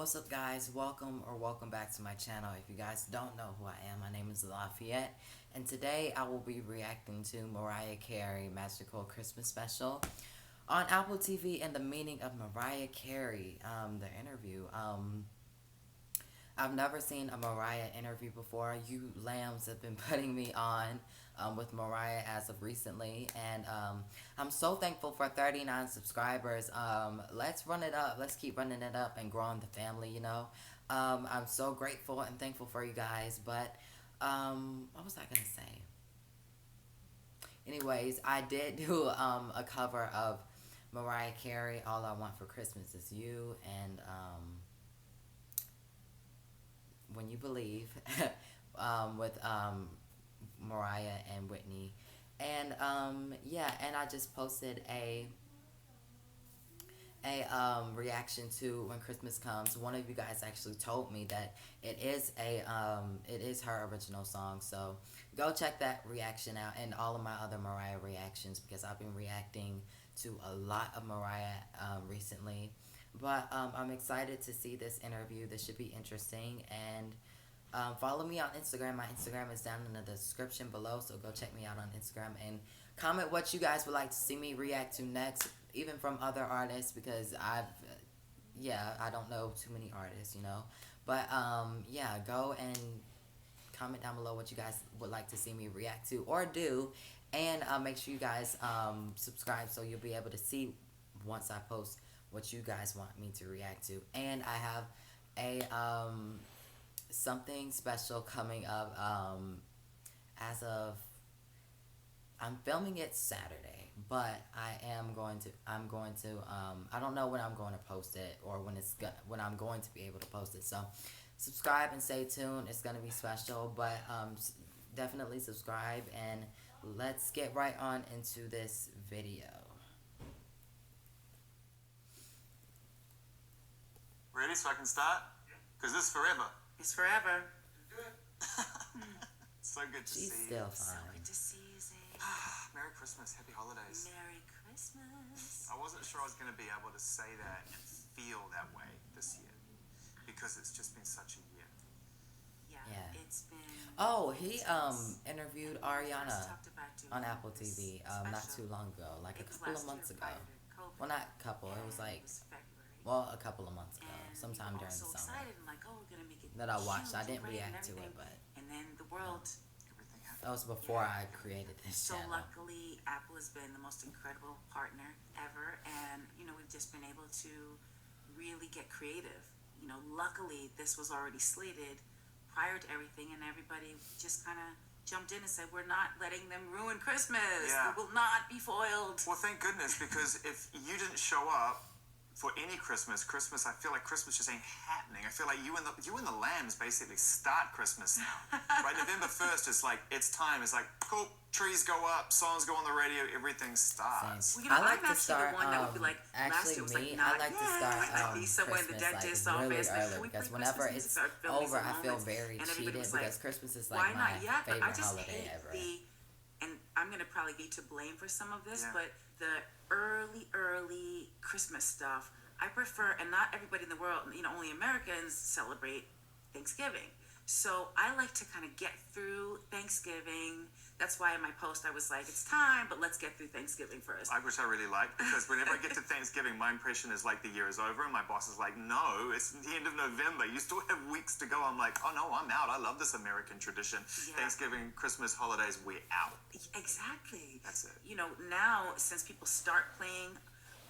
What's up, guys? Welcome back to my channel. If you guys don't know who I am, my name is Lafayette, and today I will be reacting to Mariah Carey Magical Christmas Special on Apple TV and the meaning of Mariah Carey, the interview. I've never seen a Mariah interview before. You lambs have been putting me on with Mariah as of recently, and I'm so thankful for 39 subscribers. Let's run it up. Let's keep running it up and growing the family, you know. I'm so grateful and thankful for you guys, but what was I going to say? Anyways, I did do a cover of Mariah Carey, All I Want for Christmas Is You, and When You Believe with Mariah and Whitney. And yeah, and I just posted a reaction to When Christmas Comes. One of you guys actually told me that it is her original song, so go check that reaction out and all of my other Mariah reactions, because I've been reacting to a lot of Mariah recently. But I'm excited to see this interview. This should be interesting. And follow me on Instagram. My Instagram is down in the description below, so go check me out on Instagram and comment what you guys would like to see me react to next, even from other artists, because I don't know too many artists, you know. But yeah, go and comment down below what you guys would like to see me react to or do, and make sure you guys subscribe so you'll be able to see once I post what you guys want me to react to. And I have a something special coming up as of, I'm filming it Saturday, but I'm going to I don't know when I'm going to post it or when I'm going to be able to post it. So subscribe and stay tuned. It's going to be special, but definitely subscribe, and let's get right on into this video. Ready, so I can start? Because this is forever. It's forever. So good to She's see still you. So fine. good to see you, Zane. Merry Christmas, happy holidays. Merry Christmas. I wasn't sure I was going to be able to say that and feel that way this year, because it's just been such a year. Yeah. It's been. Oh, he interviewed Ariana talked about doing on Apple this TV not too special. long ago, like a It was couple of last months year ago. prior to COVID, Well, not couple. It was and like, it was February. well, a couple of months ago, And sometime we were during all the so summer excited and like, oh, we're gonna make it that I watched. huge I didn't and great react to and it, everything. but And then the world. Everything happened. that was before I created this So channel. luckily, Apple has been the most incredible partner ever, and you know, we've just been able to really get creative. You know, luckily this was already slated prior to everything, and everybody just kind of jumped in and said, we're not letting them ruin Christmas. Yeah. We will not be foiled. Well, thank goodness, because if you didn't show up for any Christmas, I feel like Christmas just ain't happening. I feel like you and the lambs basically start Christmas now. Right? November 1st is like, it's time. It's like, cool, trees go up, songs go on the radio, everything starts. Well, you know, I like I'm to actually start, the one that would be like, last actually year was me, like, I not like to yet. start I'd be somewhere in the Christmas dentist's like really office, like, early, we because play whenever Christmas it's music, start filming over, some I feel moments, very and everybody cheated, was because like, Christmas is why like my not yet? But I favorite just holiday hate ever. and I'm gonna probably be to blame for some of this, Yeah. but the early Christmas stuff, I prefer, and not everybody in the world, you know, only Americans celebrate Thanksgiving. So I like to kind of get through Thanksgiving. That's why in my post I was like, it's time, but let's get through Thanksgiving first. Which I really like, because whenever I get to Thanksgiving, my impression is like the year is over, and my boss is like, no, it's the end of November. You still have weeks to go. I'm like, oh no, I'm out. I love this American tradition. Yeah. Thanksgiving, Christmas, holidays, we're out. Exactly. That's it. You know, now since people start playing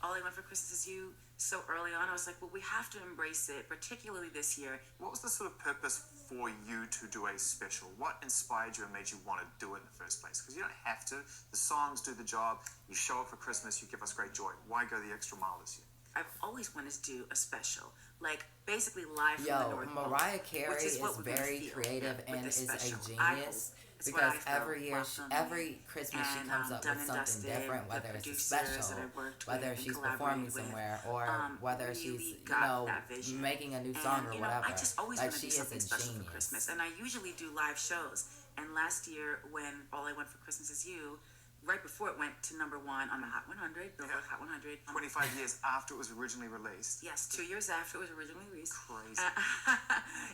All I Want for Christmas Is You so early on, I was like, well, we have to embrace it, particularly this year. What was the sort of purpose for you to do a special? What inspired you and made you want to do it in the first place? Because you don't have to. The songs do the job. You show up for Christmas. You give us great joy. Why go the extra mile this year? I've always wanted to do a special, like basically live from the Yo, North Pole, Mariah Carey which is what we're gonna very feel creative with and this is a special. I hope. genius, It's what I because felt every year, while filming every Christmas she and, comes up Done with and something Dusted, different, the whether it's a producers special, that I worked whether with and she's performing collaborated with, somewhere, or whether really she's, you got know, that vision. making a new song or you know, whatever. I just always Like, want to she do is something a special genius. for Christmas, and I usually do live shows. And last year, when All I Want for Christmas Is You, right before it went to number one on the Hot 100, Billboard Hot 100. 25 years after it was originally released. Yes, 2 years after it was originally released. Crazy.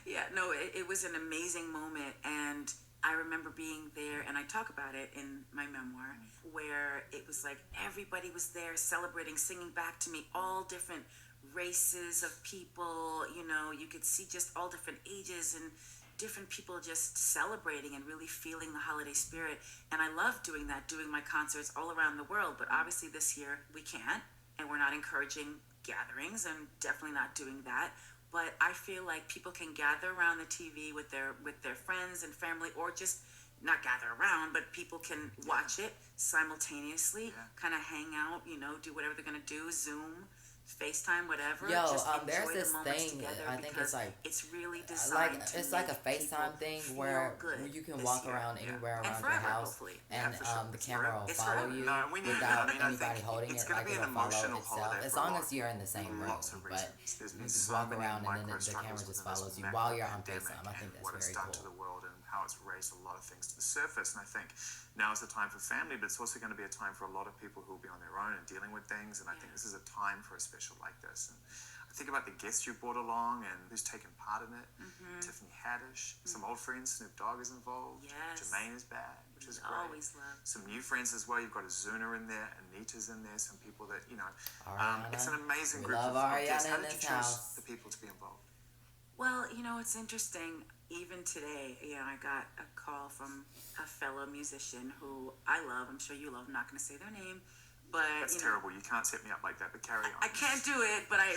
Yeah, no, it was an amazing moment, and I remember being there, and I talk about it in my memoir, where it was like everybody was there celebrating, singing back to me, all different races of people, you know, you could see just all different ages and different people just celebrating and really feeling the holiday spirit. And I love doing that, doing my concerts all around the world, but obviously this year we can't, and we're not encouraging gatherings and definitely not doing that. But I feel like people can gather around the TV with their friends and family, or just not gather around, but people can watch it simultaneously, kind of hang out, you know, do whatever they're gonna do, Zoom, FaceTime, whatever. Yo, just there's enjoy this the moments thing, together, I think because it's like, it's really designed to it's like a make FaceTime people thing feel where good you can this walk year. around anywhere And around forever, your house, hopefully. and for sure. the camera will It's follow forever. you No, we need without that. I mean, I anybody think holding it's it. gonna Like be an it'll follow emotional itself holiday as for a long lot- as you're in the same room. lots of But reasons. There's you been just so walk many around and micro then the camera struggles just within this follows you macro while you're on pandemic FaceTime. I think and that's what it's very done cool. to the world and how it's raised a lot of things to the surface. And I think now is the time for family, but it's also going to be a time for a lot of people who will be on their own and dealing with things. And I think this is a time for a special like this. And I think about the guests you brought along and who's taken part in it. Tiffany Haddish, some old friends, Snoop Dogg is involved. Yes. Jermaine is back, which is great. Always love. Some new friends as well. You've got Azuna in there, Anita's in there, some people that, you know, Ariana. it's an amazing We group love of guests. Ariana How in did you this choose house. the people to be involved? Well, you know, it's interesting. Even today, you know, I got a call from a fellow musician who I love. I'm sure you love. I'm not going to say their name, but That's you know, terrible. You can't set me up like that, but carry on. I can't do it. But I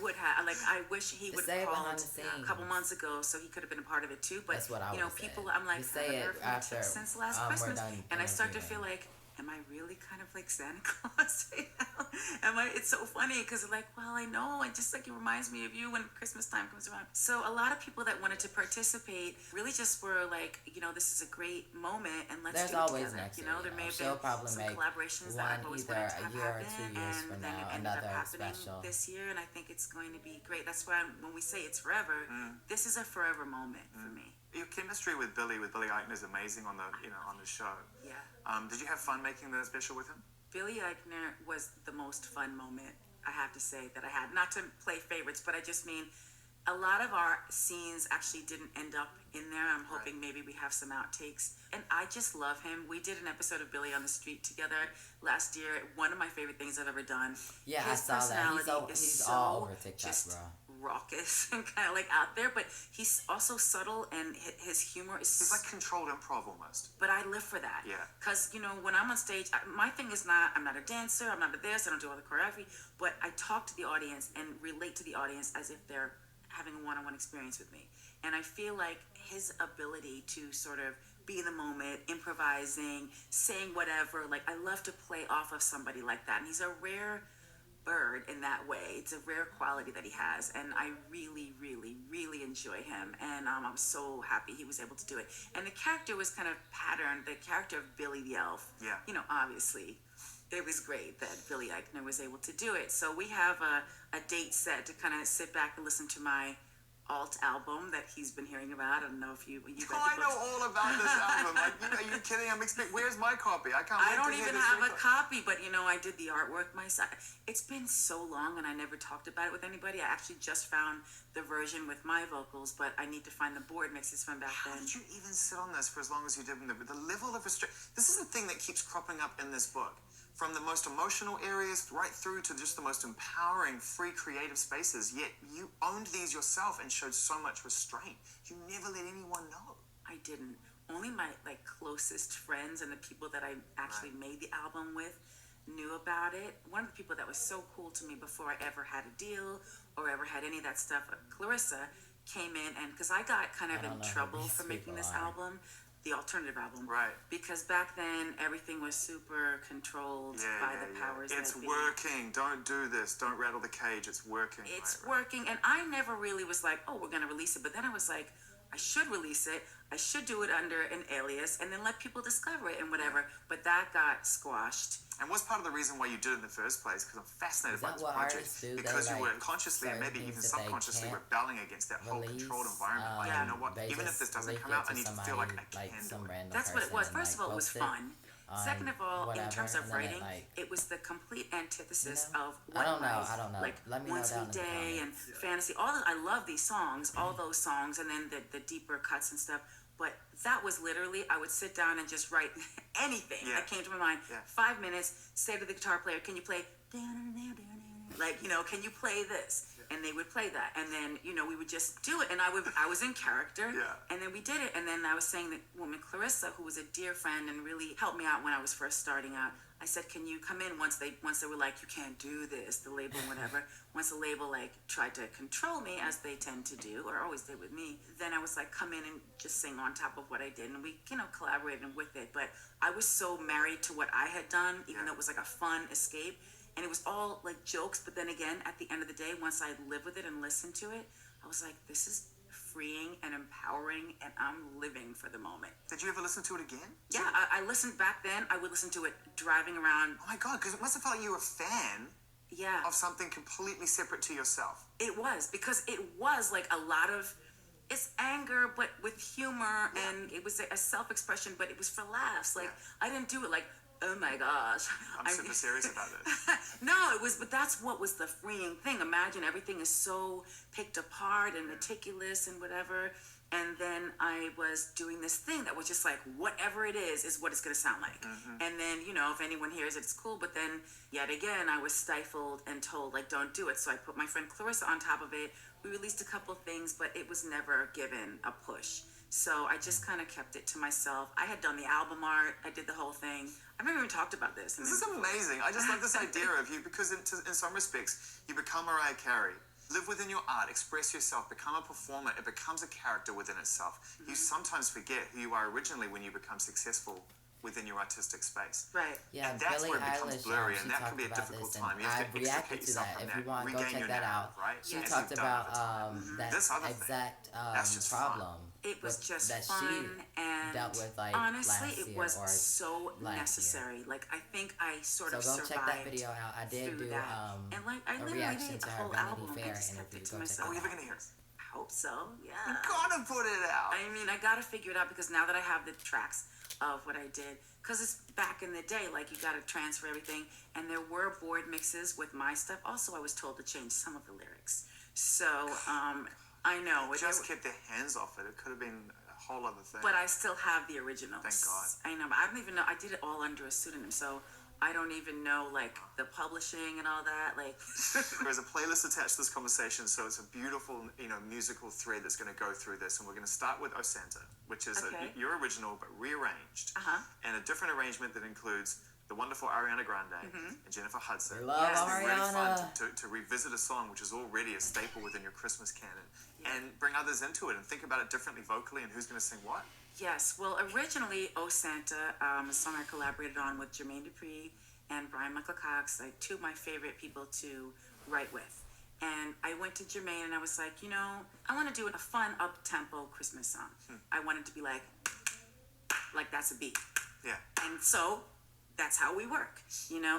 would have. Like, I wish he would say have it called behind the scenes. a couple months ago, so he could have been a part of it too. But That's what I you know, would say. people. I'm like, Just say I haven't it heard from after, since last we're Christmas, done and I start to interviewing. feel like, am I really kind of like Santa Claus right now? Am I? It's so funny because like, well, I know, and just like it reminds me of you when Christmas time comes around. So a lot of people that wanted to participate really just were like, you know, this is a great moment, and let's There's do it always together. next You year, know, there may have She'll been probably some make collaborations that one I've always either wanted to a have year or happen, 2 years and from then now, it ended up another happening special. this year, and I think it's going to be great. That's why when we say it's forever, this is a forever moment for me. Your chemistry with Billy Eichner is amazing on the, you know, on the show. Yeah. Did you have fun making the special with him? Billy Eichner was the most fun moment, I have to say, that I had. Not to play favorites, but I just mean a lot of our scenes actually didn't end up in there. I'm hoping maybe we have some outtakes. And I just love him. We did an episode of Billy on the Street together last year. One of my favorite things I've ever done. Yeah, His I saw that. personality is He's so all over TikTok, just bro. raucous and kind of like out there, but he's also subtle, and his humor is He's like controlled improv almost. but I live for that. Yeah. Because, you know, when I'm on stage, my thing is not, I'm not a dancer, I'm not a this, I don't do all the choreography, but I talk to the audience and relate to the audience as if they're having a one-on-one experience with me. And I feel like his ability to sort of be in the moment, improvising, saying whatever, like, I love to play off of somebody like that. And he's a rare bird in that way. It's a rare quality that he has, and I really, really, really enjoy him. And I'm so happy he was able to do it. And the character was kind of patterned. The character of Billy the Elf. Yeah. You know, obviously, it was great that Billy Eichner was able to do it. So we have a date set to kind of sit back and listen to my alt album that he's been hearing about. I don't know if you read the I know books. all about this album. Like, you know, are you kidding? Where's my copy? I can't I wait don't to hear even this have a record. copy, but you know, I did the artwork myself. It's been so long, and I never talked about it with anybody. I actually just found the version with my vocals, but I need to find the board mixes from back How then. did you even sit on this for as long as you did? The level of restriction. This is the thing that keeps cropping up in this book. From the most emotional areas right through to just the most empowering, free, creative spaces. Yet you owned these yourself and showed so much restraint. You never let anyone know. I didn't. Only my like closest friends and the people that I actually made the album with knew about it. One of the people that was so cool to me before I ever had a deal or ever had any of that stuff, Clarissa, came in, and because I got kind of I don't in know who trouble these for making people this are. album, the alternative album. Right. Because back then everything was super controlled by the powers It's that be. working. Don't do this. Don't rattle the cage. It's working. It's right. working, and I never really was like, oh, we're gonna release it. But then I was like, I should release it. I should do it under an alias, and then let people discover it and whatever. But that got squashed. And what's part of the reason why you did it in the first place? Because I'm fascinated Is by that this what project. artists do? They, Because you were like, consciously and certain maybe even things that they subconsciously can't rebelling against that whole release, controlled environment. Like, you know what? they Even if just this doesn't leak come it out, I to need to somebody, feel like I like can some do it. random That's what it person was. and, First of like, all, it was post fun. Second of all, in whatever, terms of and then writing, like, it was the complete antithesis you know? of what I don't know. like Let me know One down in Sweet the Day and comments. Fantasy. I love these songs, all those songs, and then the deeper cuts and stuff. But that was literally, I would sit down and just write anything Yeah. that came to my mind. Yeah. 5 minutes, say to the guitar player, can you play, like, can you play this? And they would play that, and then we would just do it, and I was in character, Yeah. and then we did it, and then I was saying that woman Clarissa, who was a dear friend and really helped me out when I was first starting out, I said, can you come in once they were like, you can't do this, the label, whatever. Once the label like tried to control me, as they tend to do, or always did with me, then I was like, come in and just sing on top of what I did, and we collaborated with it. But I was so married to what I had done, even though it was like a fun escape. And it was all like jokes, but then again, at the end of the day, once I lived with it and listened to it, I was like, this is freeing and empowering, and I'm living for the moment. Did you ever listen to it again? Yeah, I listened back then. I would listen to it driving around. Oh my God, because it must have felt like you were a fan Yeah, of something completely separate to yourself. it was, because it was like a lot of, it's anger, but with humor, and it was a self-expression, but it was for laughs. Like, I didn't do it like, oh my gosh. I'm super serious about this. No, it was, but that's what was the freeing thing. Imagine everything is so picked apart and meticulous and whatever. And then I was doing this thing that was just like, whatever it is what it's going to sound like. And then, if anyone hears it, it's cool. But then, yet again, I was stifled and told, like, don't do it. So I put my friend Clarissa on top of it. We released a couple things, but it was never given a push. So I just kind of kept it to myself. I had done the album art. I did the whole thing. I've never even talked about this. This is amazing. I just love this idea of you because in some respects, you become Mariah Carey. Live within your art, express yourself, become a performer. It becomes a character within itself. You sometimes forget who you are originally when you become successful within your artistic space. Right. Yeah, And that's Billie where it becomes Eilish, blurry, she and that talked can be a about difficult this, time. and You have I to extricate reacted to yourself that. from If that, you want, go regain check your that narrative, out. right? She As talked you've done about over time. that This other thing, exact that's just fun. problem. It was just that fun, she and dealt with, like, honestly, last it year was or so last year. necessary. Like, I think I sort So of go survived check that video out. I did through do that. And like, I a literally reaction made to a her whole Vanity album Fair and just kept interview. it to Go check myself. Oh, that you're out. going to hear us. I hope so. You Yeah. gotta put it out. I mean, I gotta figure it out, because now that I have the tracks of what I did, because it's back in the day, like, you gotta transfer everything, and there were board mixes with my stuff. Also, I was told to change some of the lyrics. So, I know. Just kept their hands off it. It could have been a whole other thing. But I still have the originals. Thank God. I know, but I don't even know. I did it all under a pseudonym, so I don't even know, like, the publishing and all that. Like, There's a playlist attached to this conversation, so it's a beautiful, musical thread that's going to go through this. And we're going to start with O Santa, which is Okay. your original but rearranged, Uh-huh. and a different arrangement that includes the wonderful Ariana Grande and Jennifer Hudson. We love Yes. It's been really fun Ariana. to revisit a song which is already a staple within your Christmas canon, and bring others into it and think about it differently vocally and who's going to sing what. yes. Well, originally, Oh Santa, a song I collaborated on with Jermaine Dupri and Brian Michael Cox, like two of my favorite people to write with. And I went to Jermaine and I was like, I want to do a fun up-tempo Christmas song. I wanted to be like that's a beat. Yeah. And so that's how we work,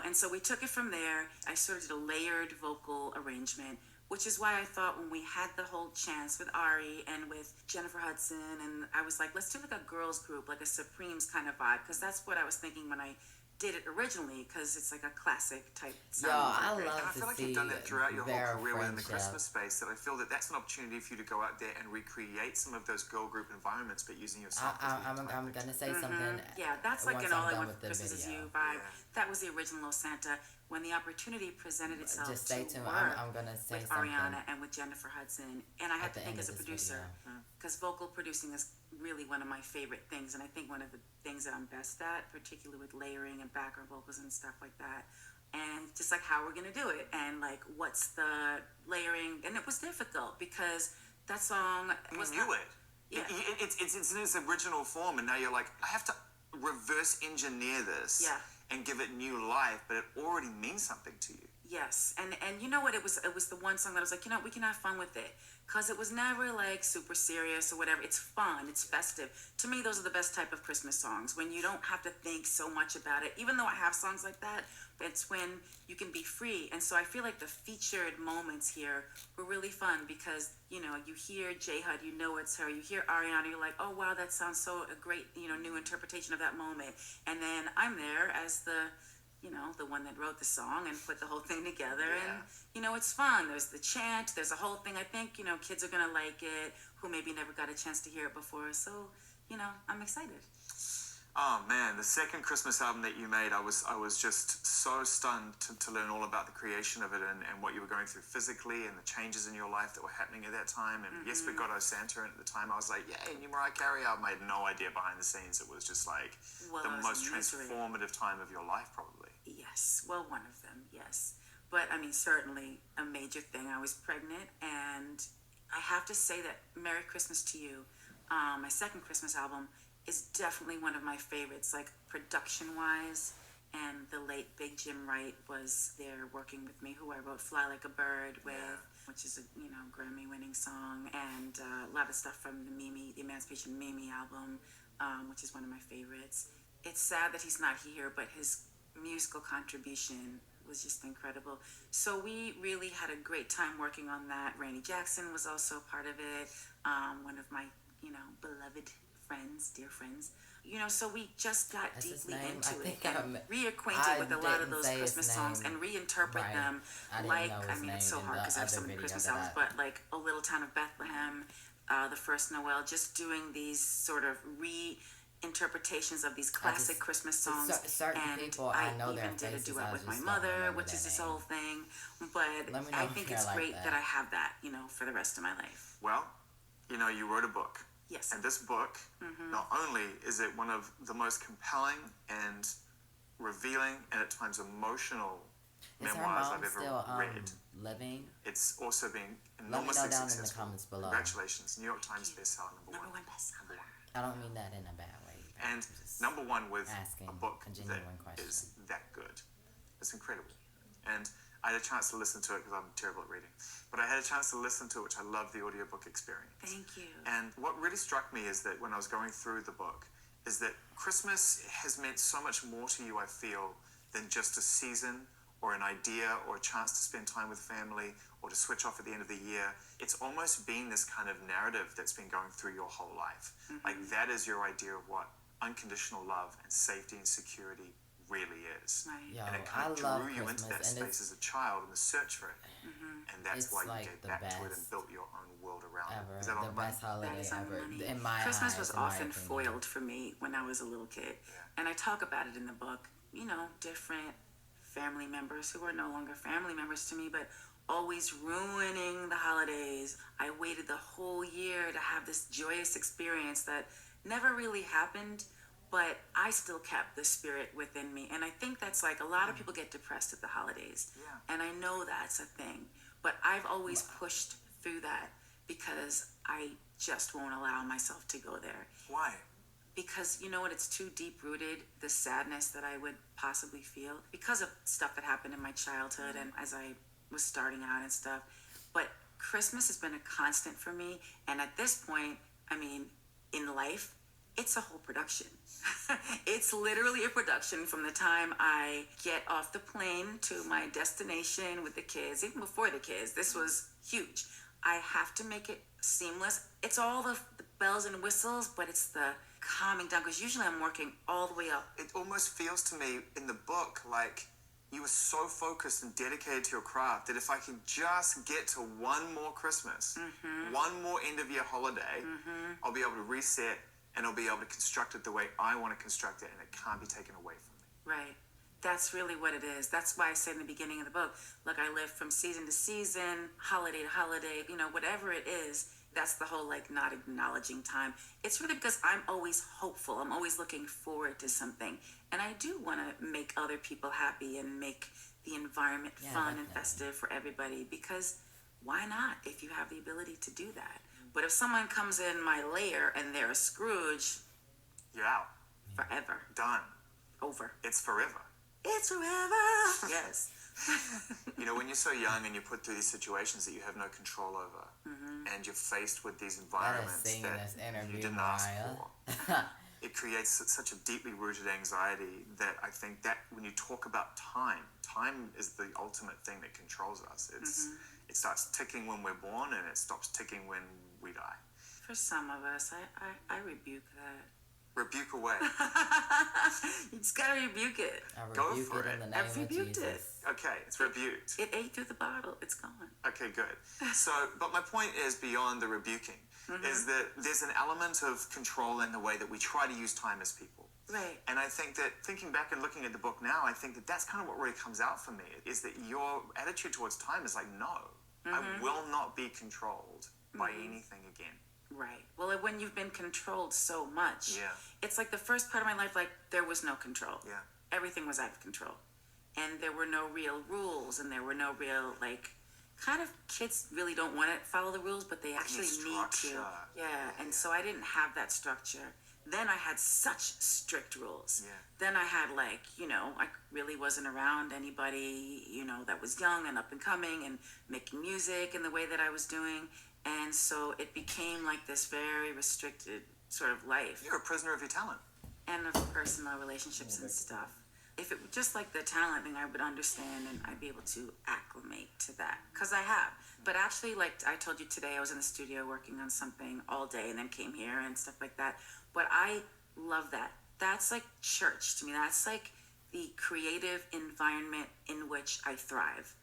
And so we took it from there. I sort of did a layered vocal arrangement, which is why I thought when we had the whole chance with Ari and with Jennifer Hudson, and I was like, let's do like a girls group, like a Supremes kind of vibe, because that's what I was thinking when I did it originally, because it's like a classic type Yo, sound. I And I love feel to like see you've done that throughout your whole their career within the friendship. Christmas space, that I feel that that's an opportunity for you to go out there and recreate some of those girl group environments, but using yourself. I'm gonna say something. Yeah, that's like once an All I'm I done Want with for the Christmas Is video. You vibe. Yeah. That was the original Oh Santa. When the opportunity presented itself Just stay to tuned. work I'm gonna say with something Ariana and with Jennifer Hudson, and I at had to the think end as a of this producer, video. because vocal producing is really one of my favorite things, and I think one of the things that I'm best at, particularly with layering and background vocals and stuff like that. And just like how we're gonna do it, and like what's the layering, and it was difficult because that song was You knew not, it. Yeah. It's in its original form, and now you're like, I have to reverse engineer this Yeah. and give it new life, but it already means something to you. Yes, and you know what? It was the one song that I was like, we can have fun with it, cause it was never like super serious or whatever. It's fun, it's festive. To me, those are the best type of Christmas songs when you don't have to think so much about it. Even though I have songs like that, it's when you can be free. And so I feel like the featured moments here were really fun because you hear J Hud, you know it's her. You hear Ariana, you're like, oh wow, that sounds so a great new interpretation of that moment. And then I'm there as the one that wrote the song and put the whole thing together. Yeah. And, it's fun. There's the chant, there's a whole thing. I think, kids are going to like it who maybe never got a chance to hear it before. So, I'm excited. Oh man, the second Christmas album that you made, I was just so stunned to learn all about the creation of it and what you were going through physically and the changes in your life that were happening at that time. And yes, we got O Santa, and at the time I was like, yay, new Mariah Carey album. I had no idea behind the scenes. It was just like the most transformative time of your life, probably. Yes, well, one of them, yes. But I mean, certainly a major thing. I was pregnant, and I have to say that Merry Christmas to You, my second Christmas album, is definitely one of my favorites, like production-wise. And the late Big Jim Wright was there working with me, who I wrote Fly Like a Bird with, which is a Grammy-winning song, and a lot of stuff from the Emancipation Mimi album, which is one of my favorites. It's sad that he's not here, but his musical contribution was just incredible. So we really had a great time working on that. Randy Jackson was also part of it, one of my beloved friends, dear friends. So we just got deeply into it and reacquainted with a lot of those Christmas songs and reinterpret them. It's so hard because I have so many Christmas albums, but like A Little Town of Bethlehem, The First Noel, just doing these sort of interpretations of these classic Christmas songs. And people, I know even did a duet with my mother, which is this whole thing. But I think it's great that I have that, for the rest of my life. Well, you wrote a book. Yes. And this book, not only is it one of the most compelling and revealing and at times emotional memoirs I've ever read. Living? It's also been enormously successful. In the comments below. Congratulations, New York Times bestseller number one. Bestseller. I don't mean that in a bad way. And number one with a book that question. is that good. It's incredible. And I had a chance to listen to it because I'm terrible at reading. But I had a chance to listen to it, which I love the audiobook experience. Thank you. And what really struck me is that when I was going through the book, is that Christmas has meant so much more to you, I feel, than just a season or an idea or a chance to spend time with family or to switch off at the end of the year. It's almost been this kind of narrative that's been going through your whole life. Like that is your idea of what unconditional love and safety and security really is. Right. Yo, and it kind of drew you into that and space as a child in the search for it. And that's why you gave back to it and built your own world around it. Is that on the best holiday ever. In my Christmas eyes, was often foiled for me when I was a little kid. Yeah. And I talk about it in the book. Different family members who are no longer family members to me, but always ruining the holidays. I waited the whole year to have this joyous experience that never really happened, but I still kept the spirit within me. And I think that's like a lot of people get depressed at the holidays. Yeah. And I know that's a thing. But I've always pushed through that because I just won't allow myself to go there. Why? Because you know what, it's too deep rooted, the sadness that I would possibly feel because of stuff that happened in my childhood and as I was starting out and stuff. But Christmas has been a constant for me. And at this point, in life, it's a whole production. It's literally a production from the time I get off the plane to my destination with the kids. Even before the kids, this was huge. I have to make it seamless. It's all the bells and whistles, but it's the calming down, because usually I'm working all the way up. It almost feels to me in the book like you were so focused and dedicated to your craft that if I can just get to one more Christmas, one more end of year holiday, I'll be able to reset and I'll be able to construct it the way I want to construct it, and it can't be taken away from me. Right. That's really what it is. That's why I said in the beginning of the book, look, I live from season to season, holiday to holiday, whatever it is. That's the whole not acknowledging time. It's really because I'm always hopeful. I'm always looking forward to something. And I do want to make other people happy and make the environment fun and festive for everybody, because why not if you have the ability to do that? But if someone comes in my lair and they're a Scrooge, You're out. Forever. Done. Over. It's forever. It's forever. Yes. You know, when you're so young and you're put through these situations that you have no control over, and you're faced with these environments that you didn't ask for, it creates such a deeply rooted anxiety that I think that when you talk about time is the ultimate thing that controls us. It starts ticking when we're born and it stops ticking when we die. For some of us, I rebuke that. Rebuke away. You just gotta rebuke it. I rebuke it in the name I've of rebuked Jesus. it. Okay, it's rebuked. It ate through the bottle. It's gone. Okay, good. So, but my point is beyond the rebuking, is that there's an element of control in the way that we try to use time as people. Right. And I think that thinking back and looking at the book now, I think that that's kind of what really comes out for me, is that your attitude towards time is like, no, I will not be controlled by anything again. Right. Well, when you've been controlled so much, it's like the first part of my life, like there was no control. Yeah. Everything was out of control. And there were no real rules, and there were no real, like, kind of kids really don't want to follow the rules, but they actually need to. Yeah. And so I didn't have that structure. Then I had such strict rules. Yeah. Then I had, like, you know, I really wasn't around anybody, you know, that was young and up and coming and making music in the way that I was doing. And so it became like this very restricted sort of life. You're a prisoner of your talent. And of personal relationships and stuff. If it were just like the talent thing, I would understand and I'd be able to acclimate to that. Because I have. But actually, like I told you today, I was in the studio working on something all day and then came here and stuff like that. But I love that. That's like church to me. That's like the creative environment in which I thrive.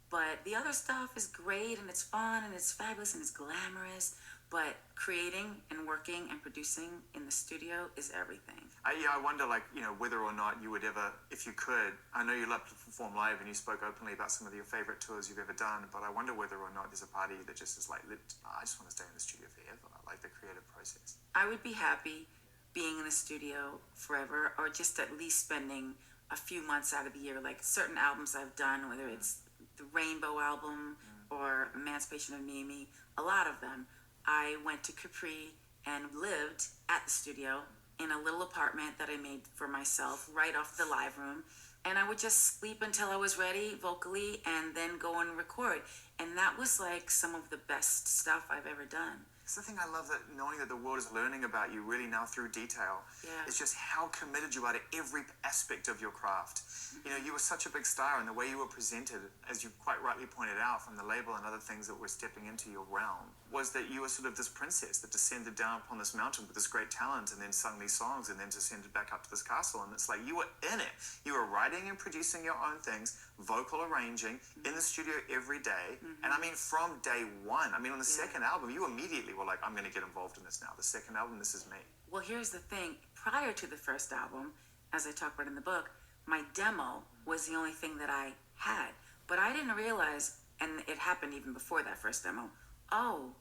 But the other stuff is great and it's fun and it's fabulous and it's glamorous. But creating and working and producing in the studio is everything. I wonder, like, you know, whether or not you would ever, if you could, I know you love to perform live and you spoke openly about some of your favorite tours you've ever done, but I wonder whether or not there's a part of you that just is like, I just want to stay in the studio forever, like the creative process. I would be happy being in the studio forever, or just at least spending a few months out of the year, like certain albums I've done, whether it's the Rainbow album or Emancipation of Mimi, a lot of them. I went to Capri and lived at the studio in a little apartment that I made for myself right off the live room. And I would just sleep until I was ready vocally and then go and record. And that was like some of the best stuff I've ever done. It's the thing I love, that knowing that the world is learning about you really now through detail. Yeah. It's just how committed you are to every aspect of your craft. You know, you were such a big star, and the way you were presented, as you quite rightly pointed out from the label and other things that were stepping into your realm, was that you were sort of this princess that descended down upon this mountain with this great talent and then sung these songs and then descended back up to this castle. And it's like you were in it. You were writing and producing your own things, vocal arranging, in the studio every day. And I mean, from day one, I mean, on the second album, you immediately were like, I'm going to get involved in this now. The second album, this is me. Well, here's the thing. Prior to the first album, as I talk about in the book, my demo was the only thing that I had. But I didn't realize, and it happened even before that first demo,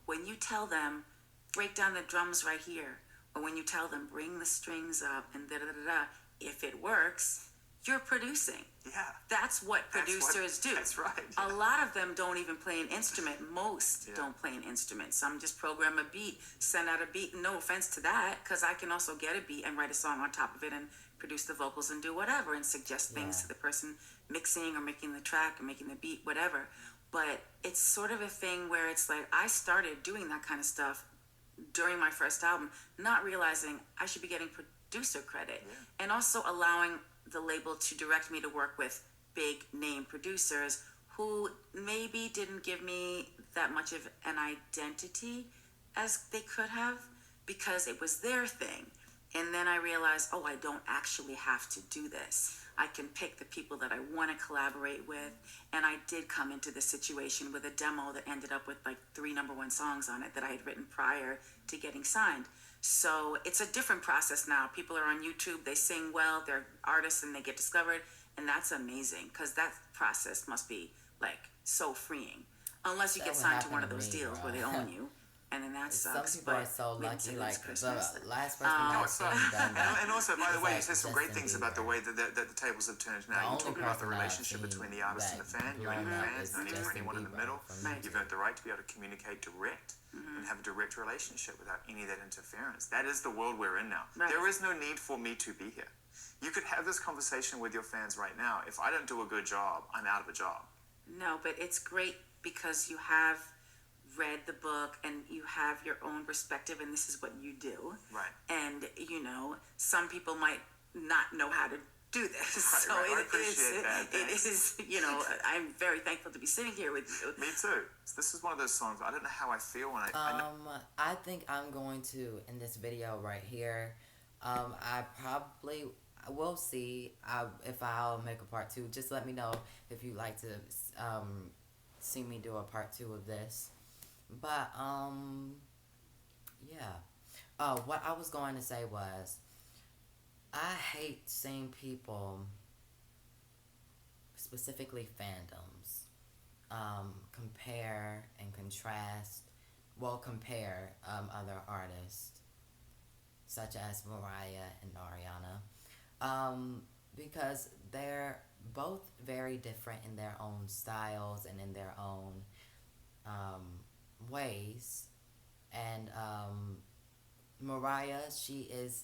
when you tell them, break down the drums right here, or when you tell them, bring the strings up, and da-da-da-da, if it works, you're producing. Yeah. That's what producers do. That's right. A lot of them don't even play an instrument. Most don't play an instrument. Some just program a beat, send out a beat. No offense to that, because I can also get a beat and write a song on top of it and produce the vocals and do whatever and suggest things to the person mixing or making the track or making the beat, whatever. But it's sort of a thing where it's like I started doing that kind of stuff during my first album, not realizing I should be getting producer credit and also allowing the label to direct me to work with big name producers who maybe didn't give me that much of an identity as they could have because it was their thing. And then I realized, I don't actually have to do this. I can pick the people that I want to collaborate with. And I did come into this situation with a demo that ended up with like 3 #1 songs on it that I had written prior to getting signed. So it's a different process now. People are on YouTube, they sing well, they're artists and they get discovered. And that's amazing because that process must be like so freeing. Unless you get signed to one of those deals where they own you. And then that some sucks. people But are so wait lucky. until Like it's Christmas. the last person No, I've it's seen not. done that. And also, by the is, way, you like, said some great Justin things about the Bieber. way that the tables have turned The now. You only talk about the person I've relationship seen between the artist and that the fan. You and blown your up fans, is no need for Justin anyone in the Bieber middle. for me. You've earned the right to be able to communicate direct and have a direct relationship without any of that interference. That is the world we're in now. Right. There is no need for me to be here. You could have this conversation with your fans right now. If I don't do a good job, I'm out of a job. No, but it's great because you have read the book and you have your own perspective, and this is what you do. Right. And some people might not know how to do this. Right, So right. I it appreciate that. it Thanks. is, I'm very thankful to be sitting here with you. Me too. This is one of those songs. I don't know how I feel when I know. I think I'm going to, in this video right here, I probably will see if I'll make a part 2. Just let me know if you'd like to see me do a part 2 of this. But yeah. What I was going to say was, I hate seeing people, specifically fandoms, compare and contrast, compare other artists, such as Mariah and Ariana, because they're both very different in their own styles and in their own ways. And Mariah, she is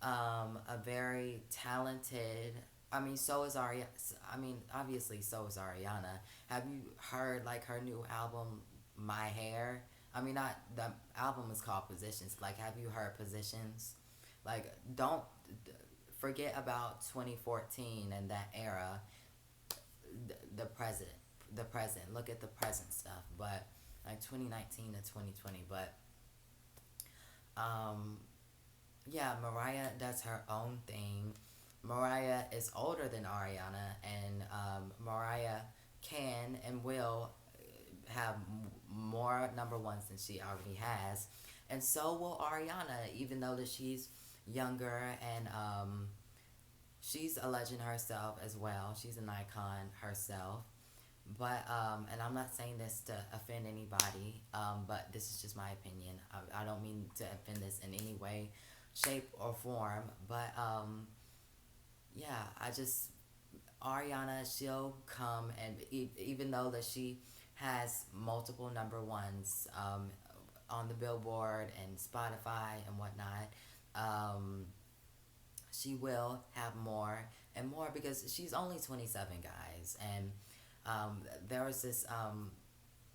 a very talented. I mean, so is Ariana. I mean, obviously, so is Ariana. Have you heard like her new album, My Hair? I mean, not the album is called Positions. Like, have you heard Positions? Like, don't forget about 2014 and that era. The present. Look at the present stuff. But like 2019 to 2020. But yeah, Mariah does her own thing. Mariah is older than Ariana, and Mariah can and will have more number ones than she already has, and so will Ariana, even though that she's younger and she's a legend herself as well. She's an icon herself. But and I'm not saying this to offend anybody, but this is just my opinion. I don't mean to offend this in any way, shape, or form. But yeah, Ariana, she'll come, and even though that she has multiple number ones on the Billboard and Spotify and whatnot, she will have more and more because she's only 27, guys. And there was this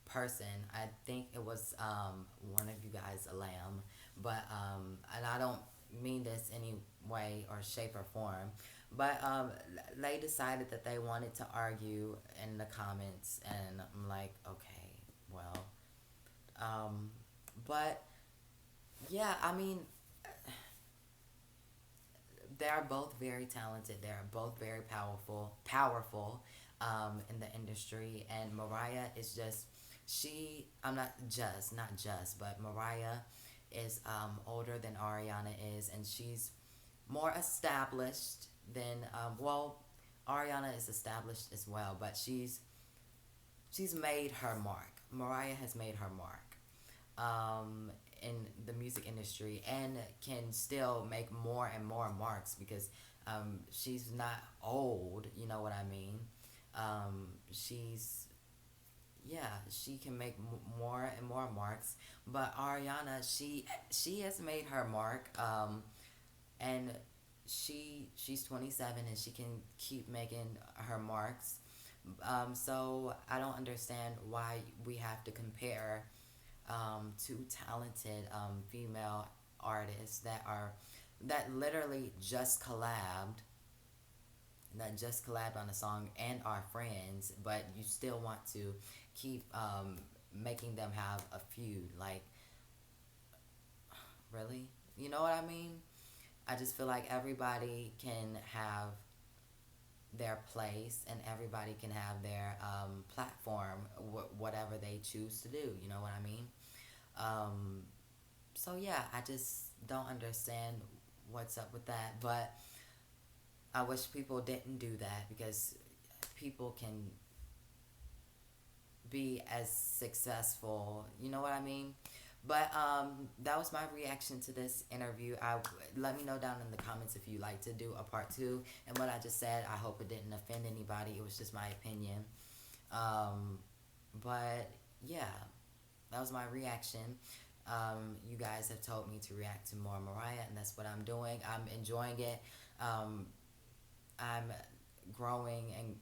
person, I think it was one of you guys, a lamb, but and I don't mean this any way or shape or form, but they decided that they wanted to argue in the comments, and I'm like, okay, well, but yeah, I mean, they're both very talented. They're both very powerful in the industry. And Mariah is just, but Mariah is older than Ariana is, and she's more established than, Ariana is established as well, but she's made her mark. Mariah has made her mark in the music industry, and can still make more and more marks because she's not old, you know what I mean? She can make more and more marks, but Ariana, she has made her mark, and she's 27 and she can keep making her marks. So I don't understand why we have to compare two talented female artists that literally just collabed on a song and are friends, but you still want to keep making them have a feud. Like, really? You know what I mean? I just feel like everybody can have their place and everybody can have their platform, whatever they choose to do. You know what I mean? So yeah, I just don't understand what's up with that, but I wish people didn't do that because people can be as successful, you know what I mean? But that was my reaction to this interview. Let me know down in the comments if you like to do a part 2. And what I just said, I hope it didn't offend anybody. It was just my opinion. But yeah, that was my reaction. You guys have told me to react to more Mariah, and that's what I'm doing. I'm enjoying it. I'm growing and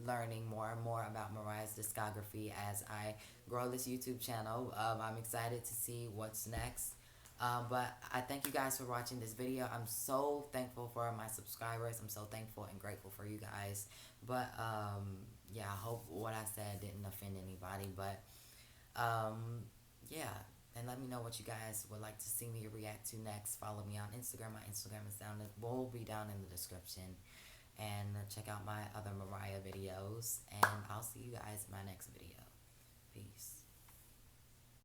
learning more and more about Mariah's discography as I grow this YouTube channel. I'm excited to see what's next. But I thank you guys for watching this video. I'm so thankful for my subscribers. I'm so thankful and grateful for you guys. But yeah, I hope what I said didn't offend anybody. But yeah, and let me know what you guys would like to see me react to next. Follow me on Instagram. My Instagram will be down in the description. And check out my other Mariah videos. And I'll see you guys in my next video. Peace.